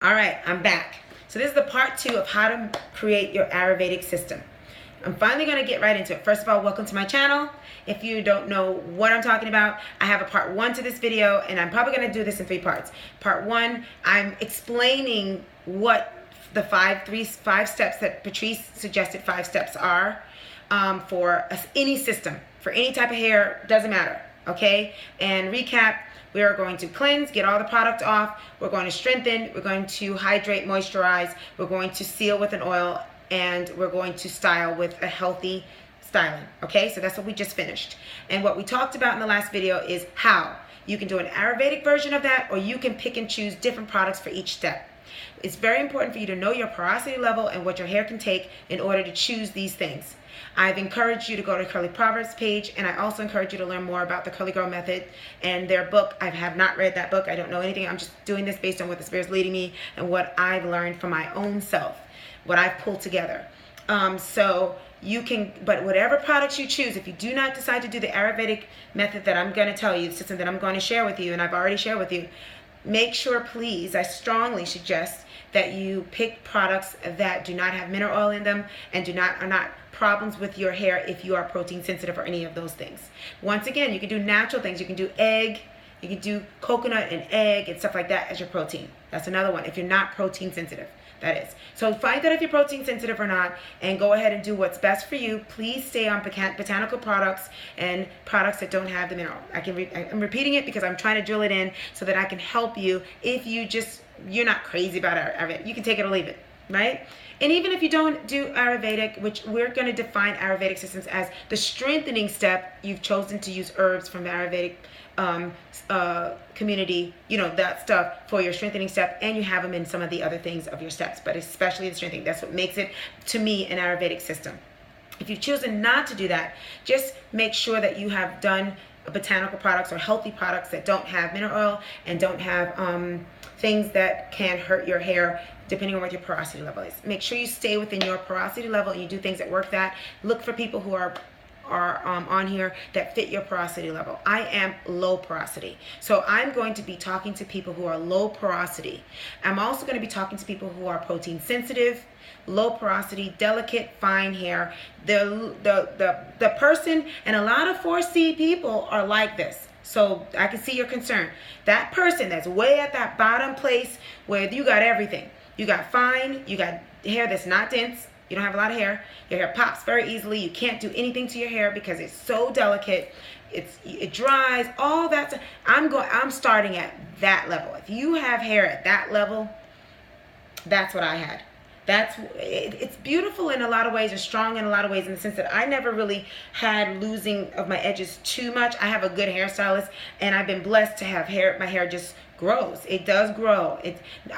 All right, I'm back. So this is the part 2 of how to create your Ayurvedic system. I'm finally going to get right into it. First of all, welcome to my channel. If you don't know what I'm talking about, I have a part 1 to this video, and I'm probably going to do this in 3 parts. Part 1, I'm explaining what the five steps that Patrice suggested 5 steps are for any system, for any type of hair, doesn't matter, okay? And recap, we are going to cleanse, get all the product off, we're going to strengthen, we're going to hydrate, moisturize, we're going to seal with an oil, and we're going to style with a healthy styling, okay? So that's what we just finished. And what we talked about in the last video is how. You can do an Ayurvedic version of that, or you can pick and choose different products for each step. It's very important for you to know your porosity level and what your hair can take in order to choose these things. I've encouraged you to go to Curly Proverbs page, and I also encourage you to learn more about the Curly Girl Method and their book. I have not read that book. I don't know anything. I'm just doing this based on what the Spirit's leading me and what I've learned from my own self, what I've pulled together. So you can, but whatever products you choose, if you do not decide to do the Ayurvedic method that I'm going to tell you, the system that I'm going to share with you, and I've already shared with you, make sure, please, I strongly suggest that you pick products that do not have mineral oil in them and are not problems with your hair if you are protein sensitive or any of those things. Once again, you can do natural things. You can do egg, you can do coconut and egg and stuff like that as your protein. That's another one if you're not protein sensitive. That is. So find out if you're protein sensitive or not and go ahead and do what's best for you. Please stay on botanical products and products that don't have the mineral. I'm repeating it because I'm trying to drill it in so that I can help you if you're not crazy about Ayurvedic. You can take it or leave it, right? And even if you don't do Ayurvedic, which we're going to define Ayurvedic systems as the strengthening step, you've chosen to use herbs from the Ayurvedic community, you know, that stuff for your strengthening step, and you have them in some of the other things of your steps, but especially the strengthening. That's what makes it, to me, an Ayurvedic system. If you've chosen not to do that, just make sure that you have done botanical products or healthy products that don't have mineral oil and don't have things that can hurt your hair depending on what your porosity level is. Make sure you stay within your porosity level and you do things that work that. Look for people who are on here that fit your porosity level. I am low porosity, so I'm going to be talking to people who are low porosity. I'm also going to be talking to people who are protein sensitive, low porosity, delicate, fine hair. The person, and a lot of 4C people are like this. So I can see your concern. That person that's way at that bottom place where you got everything. You got fine, you got hair that's not dense, you don't have a lot of hair, your hair pops very easily, you can't do anything to your hair because it's so delicate, it dries, all that. I'm starting at that level. If you have hair at that level, that's what I had. It's beautiful in a lot of ways and strong in a lot of ways, in the sense that I never really had losing of my edges too much. I have a good hairstylist, and I've been blessed to have hair. My hair just grows. It does grow.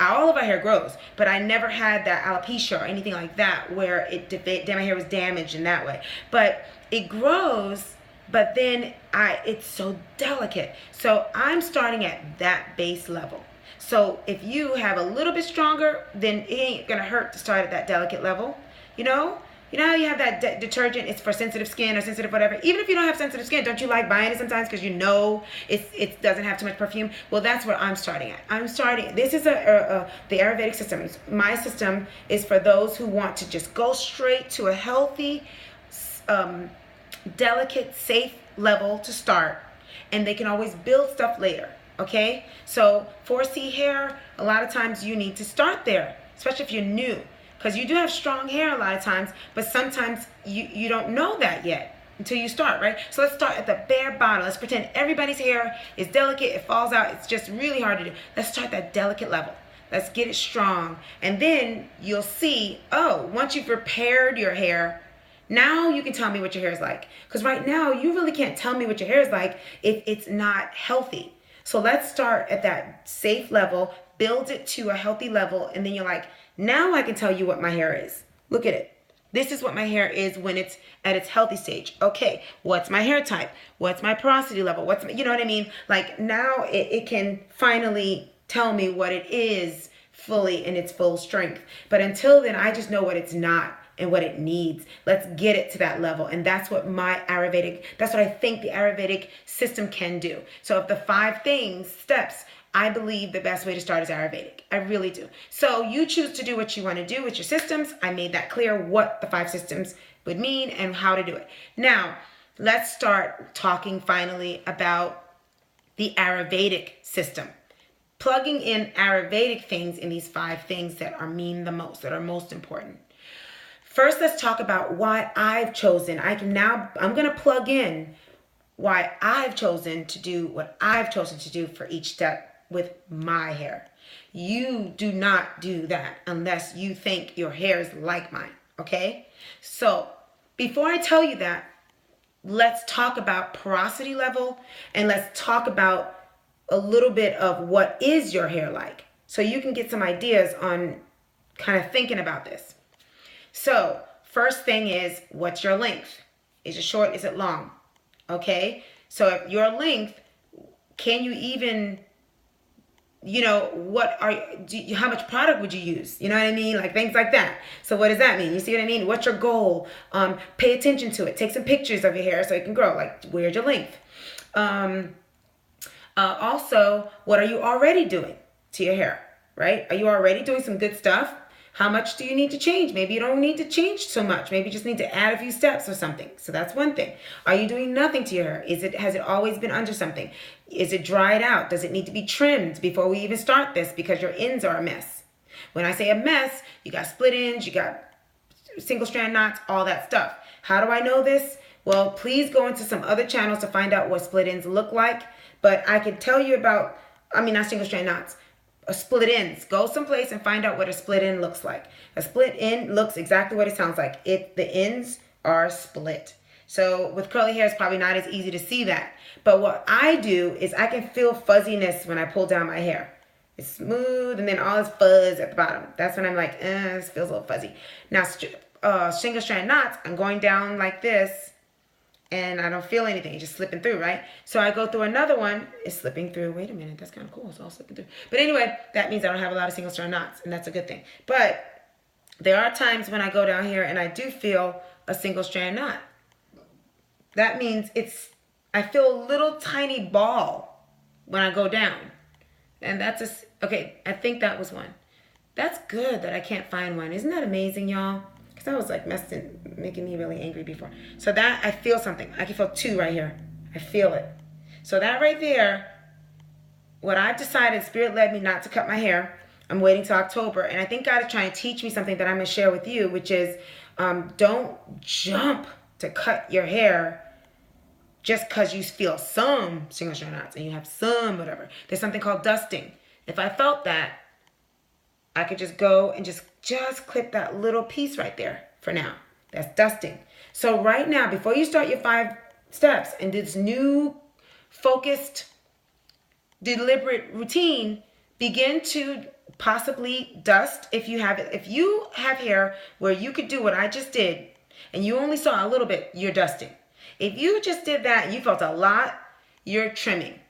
All of our hair grows, but I never had that alopecia or anything like that where my hair was damaged in that way. But it grows, but then it's so delicate. So I'm starting at that base level. So if you have a little bit stronger, then it ain't gonna hurt to start at that delicate level. You know how you have that detergent, it's for sensitive skin or sensitive whatever. Even if you don't have sensitive skin, don't you like buying it sometimes because you know it doesn't have too much perfume? Well, that's where I'm starting at. This is the Ayurvedic system. My system is for those who want to just go straight to a healthy, delicate, safe level to start, and they can always build stuff later. Okay, so 4C hair, a lot of times you need to start there, especially if you're new, because you do have strong hair a lot of times, but sometimes you don't know that yet until you start, right? So let's start at the bare bottom. Let's pretend everybody's hair is delicate, it falls out, it's just really hard to do. Let's start that delicate level. Let's get it strong, and then you'll see, oh, once you've repaired your hair, now you can tell me what your hair is like, because right now you really can't tell me what your hair is like if it's not healthy. So let's start at that safe level, build it to a healthy level, and then you're like, now I can tell you what my hair is. Look at it. This is what my hair is when it's at its healthy stage. Okay, what's my hair type? What's my porosity level? You know what I mean? Like now it can finally tell me what it is fully in its full strength. But until then, I just know what it's not and what it needs. Let's get it to that level. And that's what that's what I think the Ayurvedic system can do. So if the 5 steps I believe the best way to start is Ayurvedic. I really do. So you choose to do what you want to do with your systems. I made that clear what the 5 systems would mean and how to do it. Now, let's start talking finally about the Ayurvedic system. Plugging in Ayurvedic things in these 5 things that are mean the most, that are most important. First, let's talk about why I've chosen. I'm going to plug in why I've chosen to do what I've chosen to do for each step with my hair. You do not do that unless you think your hair is like mine, okay? So before I tell you that, let's talk about porosity level, and let's talk about a little bit of what is your hair like, so you can get some ideas on kind of thinking about this. So first thing is, what's your length? Is it short? Is it long? Okay, so if your length, can you even, how much product would you use? You know what I mean? Like things like that. So what does that mean? You see what I mean? What's your goal? Pay attention to it. Take some pictures of your hair so it can grow. Like, where's your length? Also, what are you already doing to your hair, right? Are you already doing some good stuff? How much do you need to change? Maybe you don't need to change so much. Maybe you just need to add a few steps or something. So that's one thing. Are you doing nothing to your hair? Has it always been under something? Is it dried out? Does it need to be trimmed before we even start this, because your ends are a mess? When I say a mess, you got split ends, you got single strand knots, all that stuff. How do I know this? Well, please go into some other channels to find out what split ends look like. But I can tell you about, not single strand knots, split ends. Go someplace and find out what a split end looks like. A split end looks exactly what it sounds like. The ends are split. So with curly hair, it's probably not as easy to see that. But what I do is I can feel fuzziness when I pull down my hair. It's smooth and then all this fuzz at the bottom. That's when I'm like, this feels a little fuzzy. Now, single strand knots, I'm going down like this, and I don't feel anything. It's just slipping through, right? So I go through another one. It's slipping through. Wait a minute. That's kind of cool. It's all slipping through. But anyway, that means I don't have a lot of single strand knots, and that's a good thing. But there are times when I go down here and I do feel a single strand knot. That means I feel a little tiny ball when I go down. And okay, I think that was one. That's good that I can't find one. Isn't that amazing, y'all? That was like making me really angry before. So that, I feel something. I can feel 2 right here. I feel it. So that right there, what I've decided, Spirit led me not to cut my hair. I'm waiting till October. And I think God is trying to teach me something that I'm going to share with you, which is don't jump to cut your hair just because you feel some single strand knots and you have some whatever. There's something called dusting. If I felt that, I could just go and just clip that little piece right there for now. That's dusting. So right now, before you start your 5 steps and do this new focused, deliberate routine, begin to possibly dust if you have it. If you have hair where you could do what I just did and you only saw a little bit, you're dusting. If you just did that and you felt a lot, you're trimming.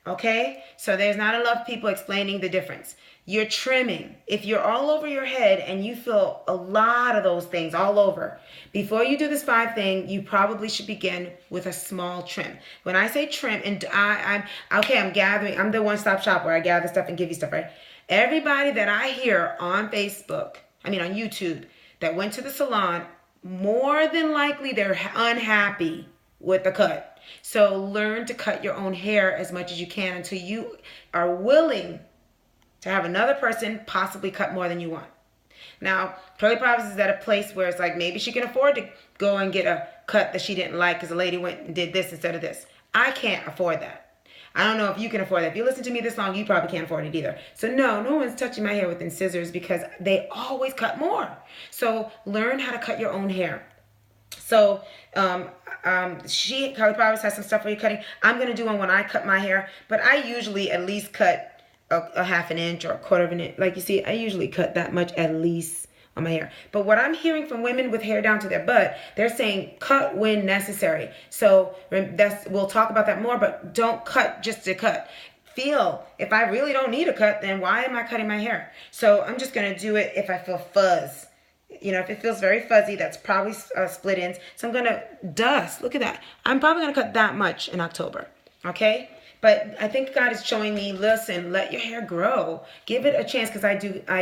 Okay? So there's not enough people explaining the difference. You're trimming. If you're all over your head and you feel a lot of those things all over, before you do this 5 thing, you probably should begin with a small trim. When I say trim, and I'm gathering, I'm the one-stop shop where I gather stuff and give you stuff, right? Everybody that I hear on on YouTube, that went to the salon, more than likely they're unhappy with the cut. So learn to cut your own hair as much as you can until you are willing to have another person possibly cut more than you want. Now, Curly Providence is at a place where it's like maybe she can afford to go and get a cut that she didn't like because the lady went and did this instead of this. I can't afford that. I don't know if you can afford that. If you listen to me this long, you probably can't afford it either. So no one's touching my hair with scissors because they always cut more. So learn how to cut your own hair. So Curly Providence has some stuff for you cutting. I'm going to do one when I cut my hair, but I usually at least cut a half an inch or a quarter of an inch. Like you see, I usually cut that much at least on my hair. But what I'm hearing from women with hair down to their butt, they're saying cut when necessary. So we'll talk about that more, but don't cut just to cut. Feel, if I really don't need a cut, then why am I cutting my hair? So I'm just going to do it if I feel fuzz. If it feels very fuzzy, that's probably split ends. So I'm going to dust. Look at that. I'm probably going to cut that much in October. Okay? But I think God is showing me, listen, let your hair grow. Give it a chance, because I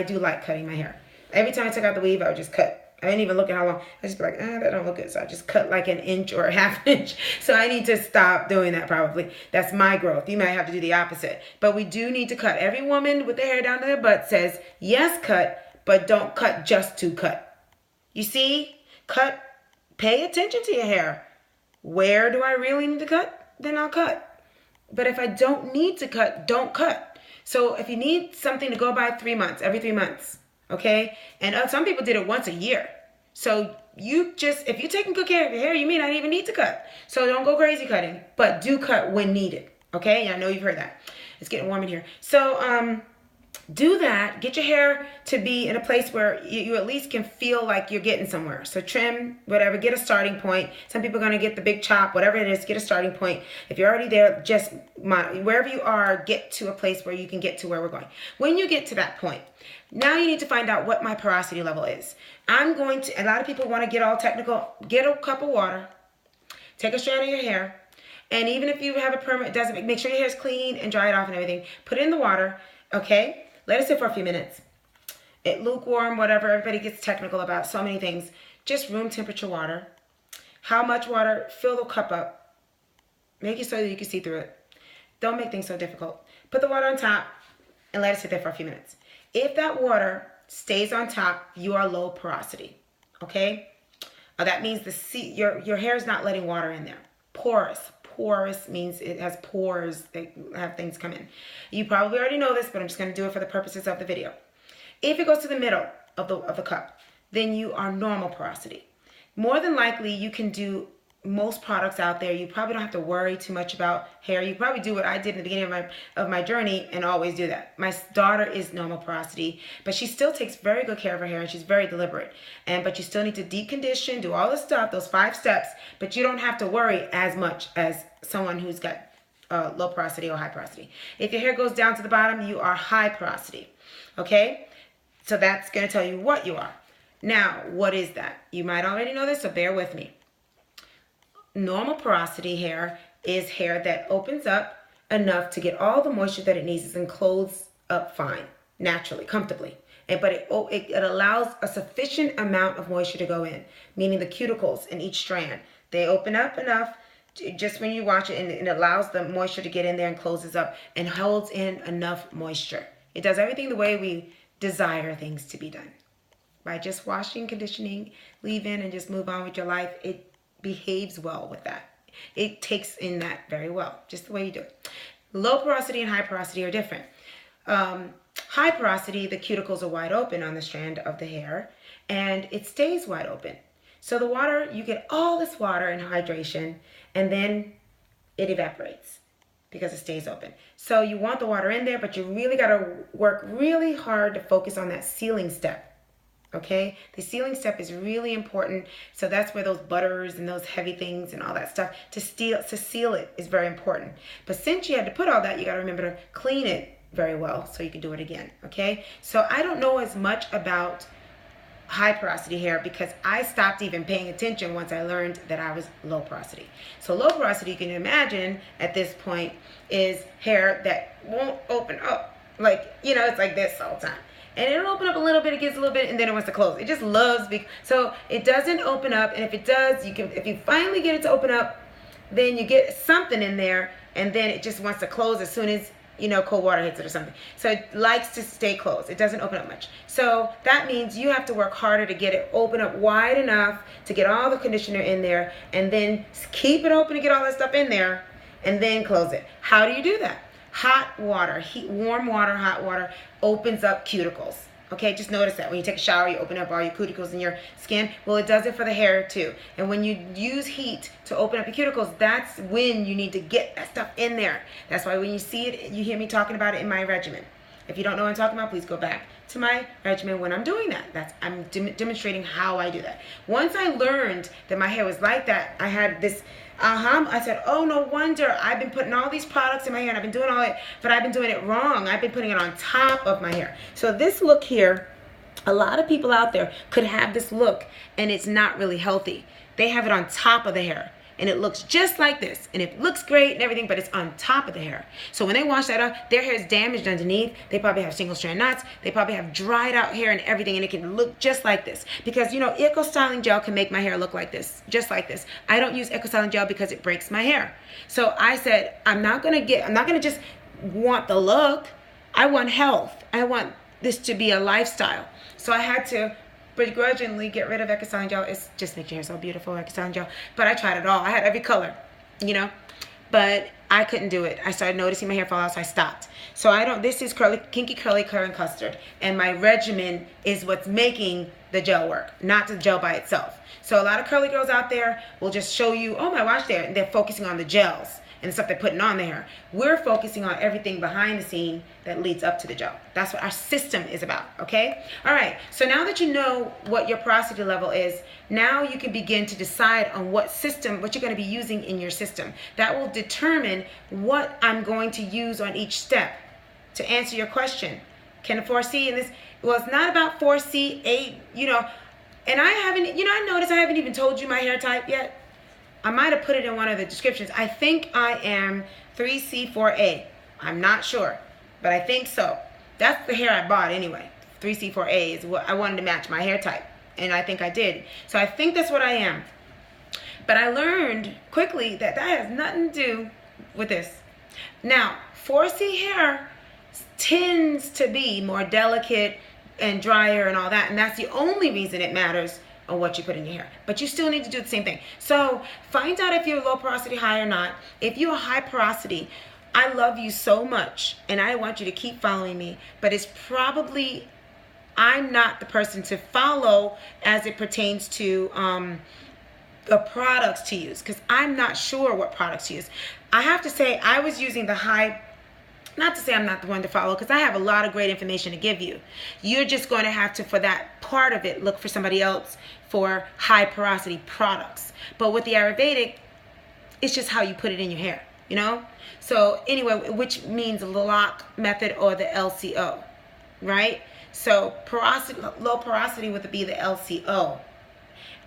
do like cutting my hair. Every time I took out the weave, I would just cut. I didn't even look at how long. I just be like, that don't look good. So I just cut like an inch or a half inch. So I need to stop doing that probably. That's my growth. You might have to do the opposite. But we do need to cut. Every woman with their hair down to their butt says, yes, cut, but don't cut just to cut. You see? Cut. Pay attention to your hair. Where do I really need to cut? Then I'll cut. But if I don't need to cut, don't cut. So if you need something to go by 3 months, every 3 months, okay? And some people did it once a year. So if you're taking good care of your hair, you may not even need to cut. So don't go crazy cutting, but do cut when needed, okay? I know you've heard that. It's getting warm in here. So do that. Get your hair to be in a place where you at least can feel like you're getting somewhere. So trim, whatever, get a starting point. Some people are going to get the big chop, whatever it is, get a starting point. If you're already there, just wherever you are, get to a place where you can get to where we're going. When you get to that point, now you need to find out what my porosity level is. A lot of people want to get all technical. Get a cup of water, take a strand of your hair, and even if you have a perm, make sure your hair is clean and dry it off and everything. Put it in the water, okay? Let it sit for a few minutes. Lukewarm, whatever. Everybody gets technical about so many things. Just room temperature water. How much water? Fill the cup up. Make it so that you can see through it. Don't make things so difficult. Put the water on top and let it sit there for a few minutes. If that water stays on top, you are low porosity, okay? That means your hair is not letting water in there. Porous means it has pores that have things come in. You probably already know this, but I'm just going to do it for the purposes of the video. If it goes to the middle of the cup, then you are normal porosity. More than likely, you can do most products out there. You probably don't have to worry too much about hair. You probably do what I did in the beginning of my journey and always do that. My daughter is normal porosity, but she still takes very good care of her hair and she's very deliberate. But you still need to deep condition, do all the stuff, those 5 steps, but you don't have to worry as much as someone who's got low porosity or high porosity. If your hair goes down to the bottom, you are high porosity, okay? So that's going to tell you what you are. Now, what is that? You might already know this, so bear with me. Normal porosity hair is hair that opens up enough to get all the moisture that it needs and closes up fine, naturally, comfortably. But it allows a sufficient amount of moisture to go in, meaning the cuticles in each strand. They open up enough just when you wash it, and it allows the moisture to get in there and closes up and holds in enough moisture. It does everything the way we desire things to be done. By just washing, conditioning, leave in, and just move on with your life, it behaves well with that. It takes in that very well, just the way you do it. Low porosity and high porosity are different. High porosity, the cuticles are wide open on the strand of the hair, and it stays wide open. So the water, you get all this water and hydration, and then it evaporates because it stays open. So you want the water in there, but you really got to work really hard to focus on that sealing step. Okay, the sealing step is really important. So that's where those butters and those heavy things and all that stuff to seal it is very important. But since you had to put all that, you got to remember to clean it very well so you can do it again. Okay, so I don't know as much about high porosity hair because I stopped even paying attention once I learned that I was low porosity. So low porosity, you can imagine at this point, is hair that won't open up. Like, it's like this all the time. And it'll open up a little bit, it gets a little bit, and then it wants to close. It just loves, so it doesn't open up, and if it does, if you finally get it to open up, then you get something in there, and then it just wants to close as soon as, cold water hits it or something. So it likes to stay closed. It doesn't open up much. So that means you have to work harder to get it open up wide enough to get all the conditioner in there, and then keep it open to get all that stuff in there, and then close it. How do you do that? Hot water, warm water, hot water opens up cuticles. Okay, just notice that when you take a shower, you open up all your cuticles in your skin. Well, it does it for the hair too. And when you use heat to open up your cuticles, that's when you need to get that stuff in there. That's why when you see it, you hear me talking about it in my regimen. If you don't know what I'm talking about, please go back to my regimen when I'm doing that. I'm demonstrating how I do that. Once I learned that my hair was like that, I had this I said, oh, no wonder I've been putting all these products in my hair and I've been doing all it, but I've been doing it wrong. I've been putting it on top of my hair. So this look here, a lot of people out there could have this look and it's not really healthy. They have it on top of the hair. and it looks just like this, and it looks great and everything, but it's on top of the hair. So when they wash that off, their hair is damaged underneath. They probably have single strand knots. They probably have dried out hair and everything, and it can look just like this. Because, you know, Eco Styling Gel can make my hair look like this, just like this. I don't use Eco Styling Gel because it breaks my hair. So I said, I'm not gonna just want the look. I want health. I want this to be a lifestyle. So I had to begrudgingly get rid of Eco Styling Gel. It just makes your hair so beautiful, Eco Styling Gel. But I tried it all. I had every color, you know, but I couldn't do it. I started noticing my hair fall out, so I stopped. So this is Kinky Curly Curl and Custard, and my regimen is what's making the gel work, not the gel by itself. So a lot of curly girls out there will just show you, oh, my wash there, and they're focusing on the gels and the stuff they're putting on there. We're focusing on everything behind the scene that leads up to the gel. That's what our system is about, okay? All right, so now that you know what your porosity level is, now you can begin to decide on what you're gonna be using in your system. That will determine what I'm going to use on each step. To answer your question, can a 4C in this, well, it's not about 4C, 8, you know, and I noticed I haven't even told you my hair type yet. I might have put it in one of the descriptions. I think I am 3C4A. I'm not sure, but I think so. That's the hair I bought anyway. 3C4A is what I wanted to match my hair type, and I think I did. So I think that's what I am. But I learned quickly that has nothing to do with this. Now, 4C hair tends to be more delicate and drier and all that, and that's the only reason it matters on what you put in your hair. But you still need to do the same thing. So find out if you're low porosity, high or not. If you're high porosity, I love you so much and I want you to keep following me, but it's probably, I'm not the person to follow as it pertains to the products to use, because I'm not sure what products to use. I have to say I was using the high, not to say I'm not the one to follow, because I have a lot of great information to give you. You're just going to have to, for that part of it, look for somebody else for high porosity products. But with the Ayurvedic, it's just how you put it in your hair, you know? So anyway, which means the lock method or the LCO, right? So porosity, low porosity would be the LCO.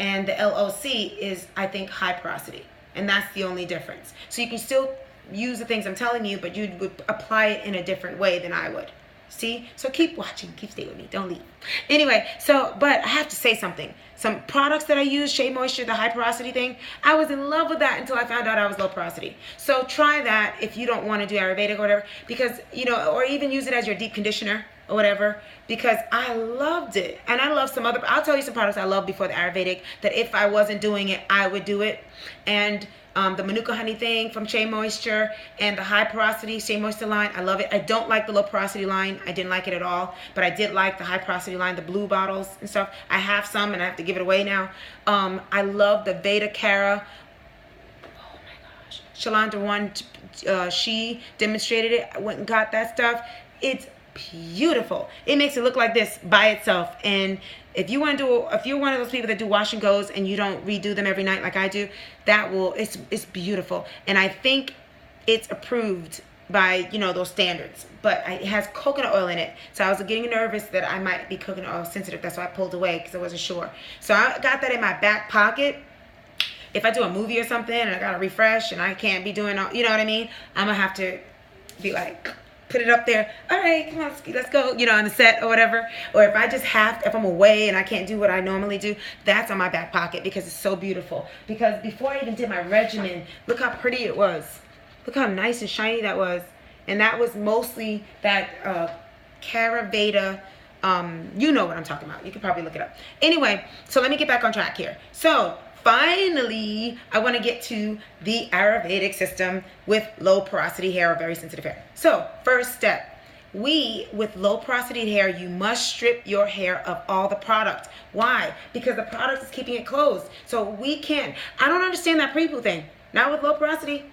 And the LOC is, I think, high porosity. And that's the only difference. So you can still use the things I'm telling you, but you would apply it in a different way than I would. See? So keep watching, keep staying with me, don't leave. Anyway, but I have to say something. Some products that I use, Shea Moisture, the high porosity thing, I was in love with that until I found out I was low porosity. So try that if you don't want to do Ayurvedic or whatever, because, you know, or even use it as your deep conditioner or whatever, because I loved it. And I love some other, I'll tell you some products I loved before the Ayurvedic that if I wasn't doing it, I would do it. And the Manuka honey thing from Shea Moisture and the high porosity Shea Moisture line, I love it. I don't like the low porosity line. I didn't like it at all, but I did like the high porosity line, the blue bottles and stuff. I have some and I have to give it away now. I love the Veda Cara. Oh my gosh. Shalanda one, she demonstrated it. I went and got that stuff. It's beautiful. It makes it look like this by itself. And if you want to do, if you're one of those people that do wash and goes and you don't redo them every night like I do, that will, it's beautiful. And I think it's approved by, you know, those standards. But it has coconut oil in it. So I was getting nervous that I might be coconut oil sensitive. That's why I pulled away, because I wasn't sure. So I got that in my back pocket. If I do a movie or something and I gotta refresh and I can't be doing all, you know what I mean? I'm gonna have to be like, put it up there. All right, come on, let's go, you know, on the set or whatever. Or if I just if I'm away and I can't do what I normally do, that's on my back pocket because it's so beautiful. Because before I even did my regimen, look how pretty it was. Look how nice and shiny that was. And that was mostly that Caraveda, you know what I'm talking about. You could probably look it up. Anyway, so let me get back on track here. So finally, I want to get to the Ayurvedic system with low porosity hair or very sensitive hair. So first step, with low porosity hair, you must strip your hair of all the product. Why? Because the product is keeping it closed. So we can't, I don't understand that pre-poo thing. Not with low porosity.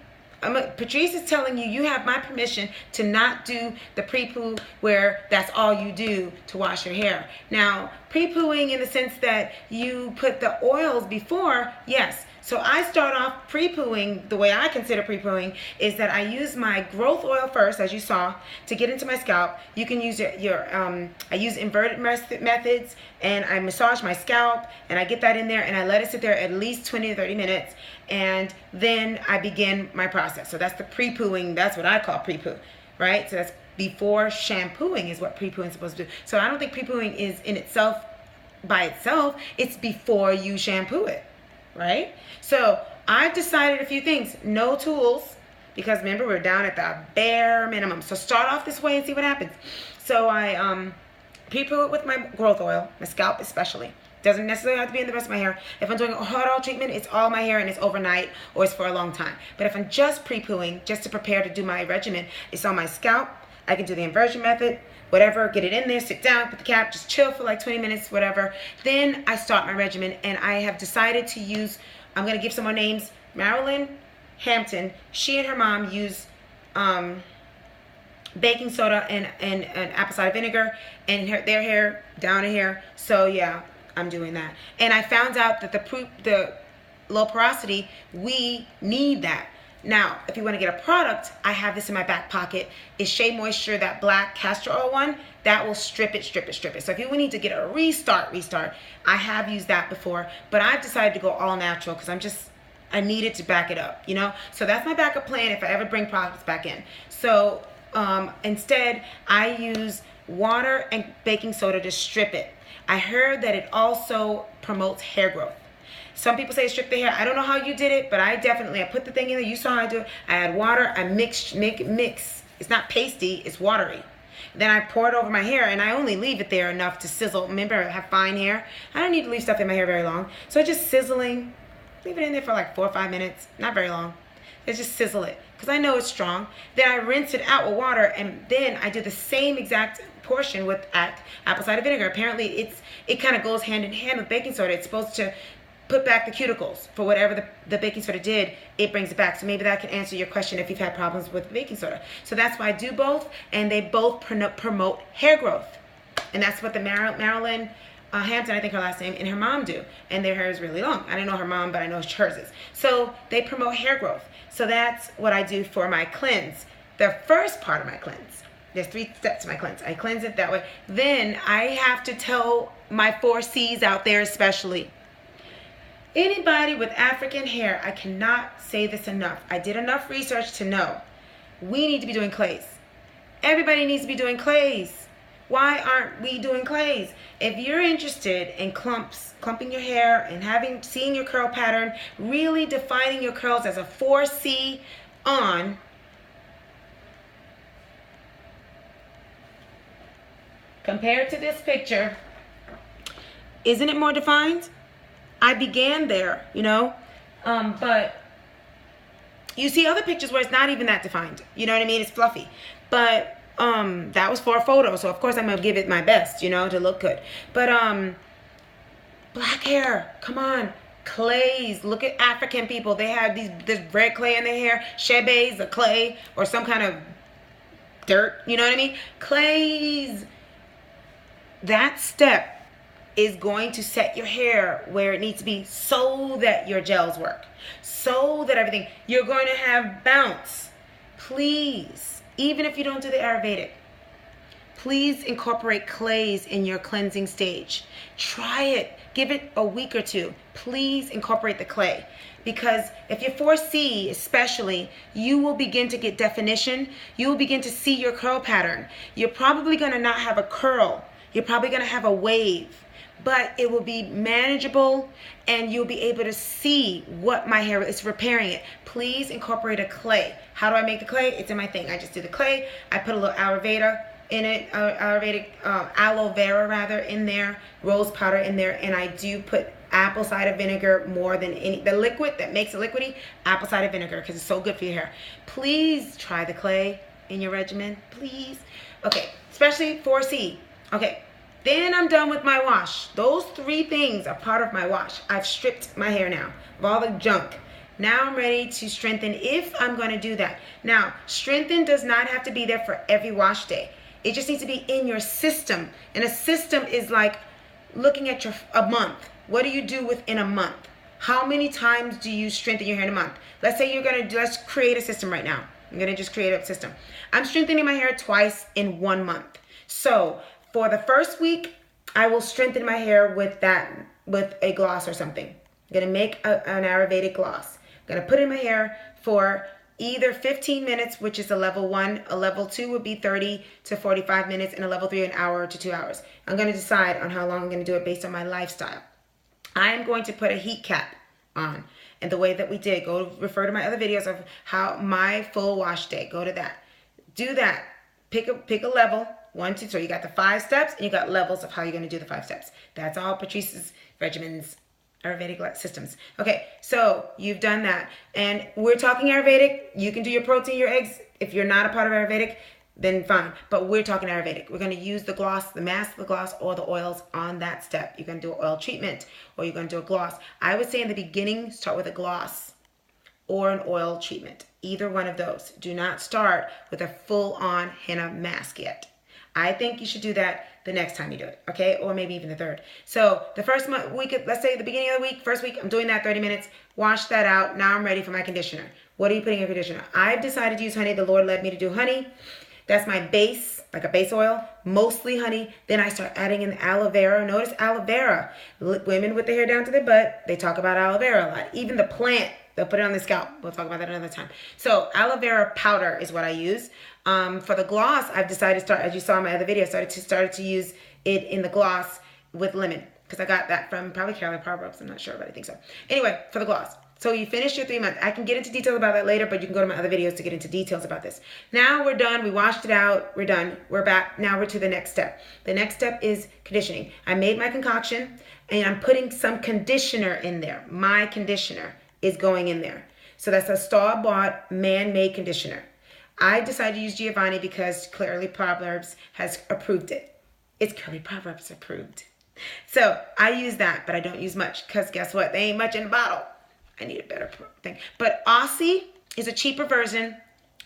Patrice is telling you, you have my permission to not do the pre-poo where that's all you do to wash your hair. Now, pre-pooing in the sense that you put the oils before, yes. So I start off pre-pooing. The way I consider pre-pooing is that I use my growth oil first, as you saw, to get into my scalp. You can use I use inverted methods, and I massage my scalp, and I get that in there, and I let it sit there at least 20 to 30 minutes, and then I begin my process. So that's the pre-pooing. That's what I call pre-poo, right? So that's before shampooing is what pre-pooing is supposed to do. So I don't think pre-pooing is in itself, by itself. It's before you shampoo it, right? So I've decided a few things. No tools, because remember, we're down at the bare minimum. So start off this way and see what happens. So I pre-poo it with my growth oil, my scalp especially. Doesn't necessarily have to be in the rest of my hair. If I'm doing a hot oil treatment, it's all my hair and it's overnight or it's for a long time. But if I'm just pre-pooing, just to prepare to do my regimen, it's on my scalp. I can do the inversion method, whatever, get it in there, sit down, put the cap, just chill for like 20 minutes, whatever. Then I start my regimen, and I have decided to use, I'm going to give some more names. Marilyn Hampton, she and her mom use baking soda and apple cider vinegar and their hair, down to hair. So yeah, I'm doing that. And I found out that the low porosity, we need that. Now, if you want to get a product, I have this in my back pocket. It's Shea Moisture, that black castor oil one. That will strip it. So if you need to get a restart, I have used that before. But I've decided to go all natural because I needed to back it up, you know? So that's my backup plan if I ever bring products back in. So instead, I use water and baking soda to strip it. I heard that it also promotes hair growth. Some people say strip the hair. I don't know how you did it, but I put the thing in there. You saw how I do it. I add water. I mix. It's not pasty. It's watery. Then I pour it over my hair, and I only leave it there enough to sizzle. Remember, I have fine hair. I don't need to leave stuff in my hair very long. So just sizzling. Leave it in there for like 4 or 5 minutes. Not very long. Just sizzle it because I know it's strong. Then I rinse it out with water, and then I do the same exact portion with apple cider vinegar. Apparently, it kind of goes hand in hand with baking soda. It's supposed to put back the cuticles for whatever the baking soda did. It brings it back. So maybe that can answer your question if you've had problems with baking soda. So that's why I do both, and they both promote hair growth. And that's what the Marilyn Hampton, I think her last name, and her mom do. And their hair is really long. I don't know her mom, but I know hers is. So they promote hair growth. So that's what I do for my cleanse. The first part of my cleanse. There's 3 steps to my cleanse. I cleanse it that way. Then I have to tell my 4 C's out there especially. Anybody with African hair, I cannot say this enough. I did enough research to know we need to be doing clays. Everybody needs to be doing clays. Why aren't we doing clays? If you're interested in clumping your hair and seeing your curl pattern, really defining your curls as a 4C on, compared to this picture, isn't it more defined? I began there, you know, but you see other pictures where it's not even that defined. You know what I mean? It's fluffy. But that was for a photo, so of course I'm going to give it my best, you know, to look good. But black hair, come on. Clays, look at African people. They have this red clay in their hair. Shebes, a clay, or some kind of dirt, you know what I mean? Clays. That step is going to set your hair where it needs to be so that your gels work, so that everything, you're going to have bounce. Please, even if you don't do the Ayurvedic, please incorporate clays in your cleansing stage. Try it. Give it a week or 2. Please incorporate the clay. Because if you're 4C especially, you will begin to get definition. You will begin to see your curl pattern. You're probably going to not have a curl. You're probably going to have a wave. But it will be manageable, and you'll be able to see what my hair is repairing it. Please incorporate a clay. How do I make the clay? It's in my thing. I just do the clay. I put a little Ayurvedic in it, aloe vera rather in there, rose powder in there, and I do put apple cider vinegar more than the liquid that makes it liquidy. Apple cider vinegar because it's so good for your hair. Please try the clay in your regimen, please. Okay, especially 4C. Okay. Then I'm done with my wash. Those 3 things are part of my wash. I've stripped my hair now of all the junk. Now I'm ready to strengthen if I'm going to do that. Now, strengthen does not have to be there for every wash day. It just needs to be in your system. And a system is like looking at a month. What do you do within a month? How many times do you strengthen your hair in a month? Let's say let's create a system right now. I'm going to just create a system. I'm strengthening my hair twice in 1 month. So for the first week, I will strengthen my hair with a gloss or something. I'm going to make an Ayurvedic gloss. I'm going to put it in my hair for either 15 minutes, which is a level 1. A level 2 would be 30 to 45 minutes, and a level 3 an hour to 2 hours. I'm going to decide on how long I'm going to do it based on my lifestyle. I'm going to put a heat cap on. And the way that we did, go refer to my other videos of how my full wash day. Go to that. Do that. Pick a level. 1, 2, 3. You got the 5 steps, and you got levels of how you're going to do the 5 steps. That's all Patrice's regimens, Ayurvedic systems. Okay, so you've done that. And we're talking Ayurvedic. You can do your protein, your eggs. If you're not a part of Ayurvedic, then fine. But we're talking Ayurvedic. We're going to use the gloss, the mask, the gloss, or the oils on that step. You're going to do an oil treatment, or you're going to do a gloss. I would say in the beginning, start with a gloss or an oil treatment. Either one of those. Do not start with a full-on henna mask yet. I think you should do that the next time you do it, okay? Or maybe even the third. So the first week, let's say the beginning of the week, first week, I'm doing that 30 minutes. Wash that out. Now I'm ready for my conditioner. What are you putting in your conditioner? I've decided to use honey. The Lord led me to do honey. That's my base, like a base oil, mostly honey. Then I start adding in aloe vera. Notice aloe vera. Women with their hair down to their butt, they talk about aloe vera a lot. Even the plant, they'll put it on the scalp. We'll talk about that another time. So aloe vera powder is what I use. For the gloss, I've decided to start, as you saw in my other video, started to use it in the gloss with lemon. Because I got that from probably Carolyn Parbrooks. I'm not sure, but I think so. Anyway, for the gloss. So you finish your 3 months. I can get into details about that later, but you can go to my other videos to get into details about this. Now we're done. We washed it out. We're done. We're back. Now we're to the next step. The next step is conditioning. I made my concoction, and I'm putting some conditioner in there. My conditioner is going in there. So that's a store-bought, man-made conditioner. I decided to use Giovanni because Clearly Proverbs has approved it. It's Clearly Proverbs approved. So I use that, but I don't use much because guess what? They ain't much in the bottle. I need a better thing. But Aussie is a cheaper version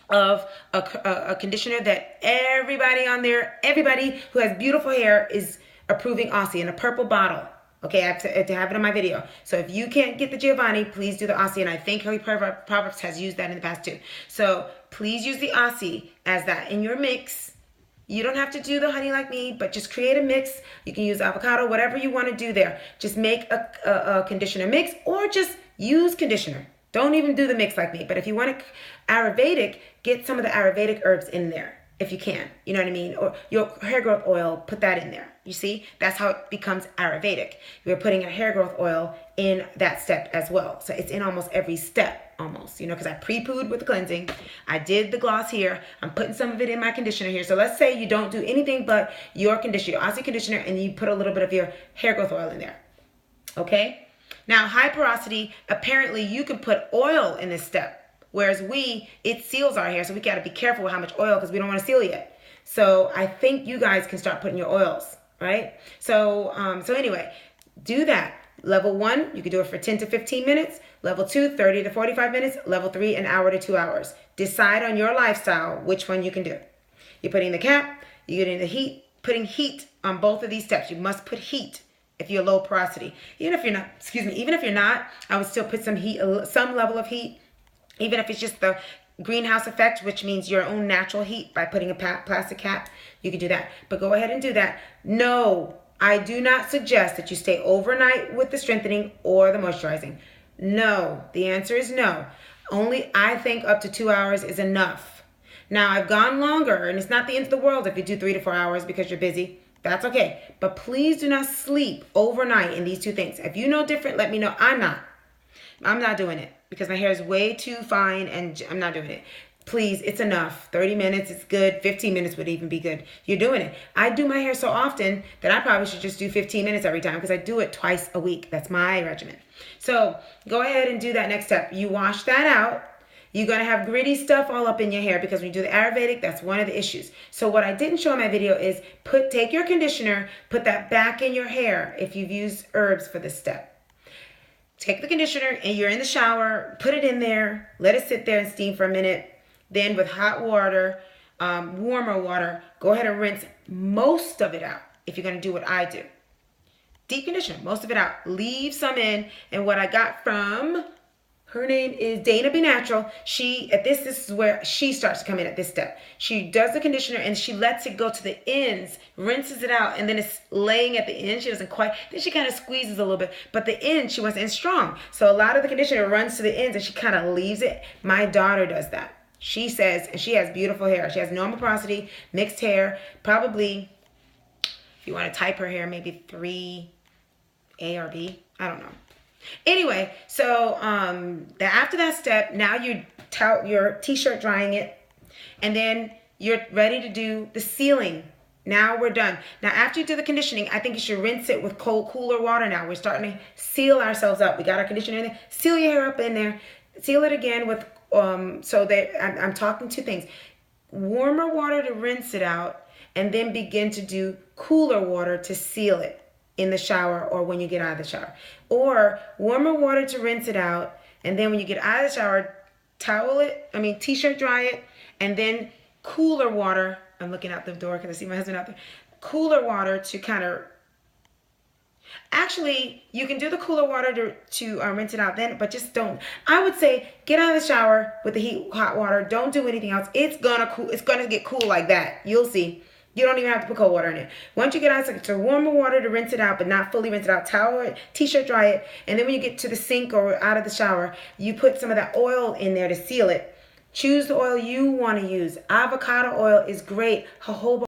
of a conditioner that everybody on there, everybody who has beautiful hair is approving Aussie in a purple bottle. Okay, I have to have it in my video. So if you can't get the Giovanni, please do the Aussie. And I think Clearly Proverbs has used that in the past too. So please use the Aussie as that in your mix. You don't have to do the honey like me, but just create a mix. You can use avocado, whatever you want to do there. Just make a conditioner mix or just use conditioner. Don't even do the mix like me. But if you want to Ayurvedic, get some of the Ayurvedic herbs in there if you can. You know what I mean? Or your hair growth oil, put that in there. You see? That's how it becomes Ayurvedic. You're putting a hair growth oil in that step as well. So it's in almost every step, almost. You know, because I pre-pooed with the cleansing. I did the gloss here. I'm putting some of it in my conditioner here. So let's say you don't do anything but your conditioner, your Aussie conditioner, and you put a little bit of your hair growth oil in there. Okay? Now, high porosity, apparently you can put oil in this step. Whereas it seals our hair. So we got to be careful with how much oil because we don't want to seal yet. So I think you guys can start putting your oils, right? So anyway, do that. Level 1, you can do it for 10 to 15 minutes. Level 2, 30 to 45 minutes. Level 3, an hour to 2 hours. Decide on your lifestyle which one you can do. You're putting the cap, you're getting the heat, putting heat on both of these steps. You must put heat if you're low porosity. Even if you're not, I would still put some heat, some level of heat. Even if it's just the greenhouse effect, which means your own natural heat by putting a plastic cap, you can do that. But go ahead and do that. No, I do not suggest that you stay overnight with the strengthening or the moisturizing. No, the answer is no. Only I think up to 2 hours is enough. Now, I've gone longer, and it's not the end of the world if you do 3 to 4 hours because you're busy. That's okay. But please do not sleep overnight in these two things. If you know different, let me know. I'm not doing it because my hair is way too fine and I'm not doing it. Please, it's enough. 30 minutes is good. 15 minutes would even be good. You're doing it. I do my hair so often that I probably should just do 15 minutes every time because I do it twice a week. That's my regimen. So go ahead and do that next step. You wash that out. You're going to have gritty stuff all up in your hair because when you do the Ayurvedic, that's one of the issues. So what I didn't show in my video is take your conditioner, put that back in your hair if you've used herbs for this step. Take the conditioner and you're in the shower, put it in there, let it sit there and steam for a minute. Then with hot water, warmer water, go ahead and rinse most of it out if you're going to do what I do. deep conditioner, most of it out. Leave some in. And what I got from, her name is Dana Be Natural. This is where she starts to come in at this step. She does the conditioner and she lets it go to the ends, rinses it out, and then it's laying at the end. She doesn't quite, then she kind of squeezes a little bit, but the end, she wants it in strong. So a lot of the conditioner runs to the ends and she kind of leaves it. My daughter does that. She says, and she has beautiful hair. She has normal porosity, mixed hair, probably, if you want to type her hair, maybe 3A or B. I don't know. Anyway, so after that step, now you're t-shirt drying it, and then you're ready to do the sealing. Now we're done. Now after you do the conditioning, I think you should rinse it with cooler water. Now we're starting to seal ourselves up. We got our conditioner in there. Seal your hair up in there. Seal it again with so that I'm talking two things: warmer water to rinse it out, and then begin to do cooler water to seal it in the shower or when you get out of the shower. Or warmer water to rinse it out, and then when you get out of the shower, t-shirt dry it, and then cooler water. I'm looking out the door because I see my husband out there. Cooler water to kind of, actually, you can do the cooler water to rinse it out then, but just don't. I would say get out of the shower with the hot water. Don't do anything else. It's gonna get cool like that. You'll see. You don't even have to put cold water in it. Once you get out, it's warmer water to rinse it out, but not fully rinse it out. Towel it, t-shirt dry it, and then when you get to the sink or out of the shower, you put some of that oil in there to seal it. Choose the oil you want to use. Avocado oil is great. Jojoba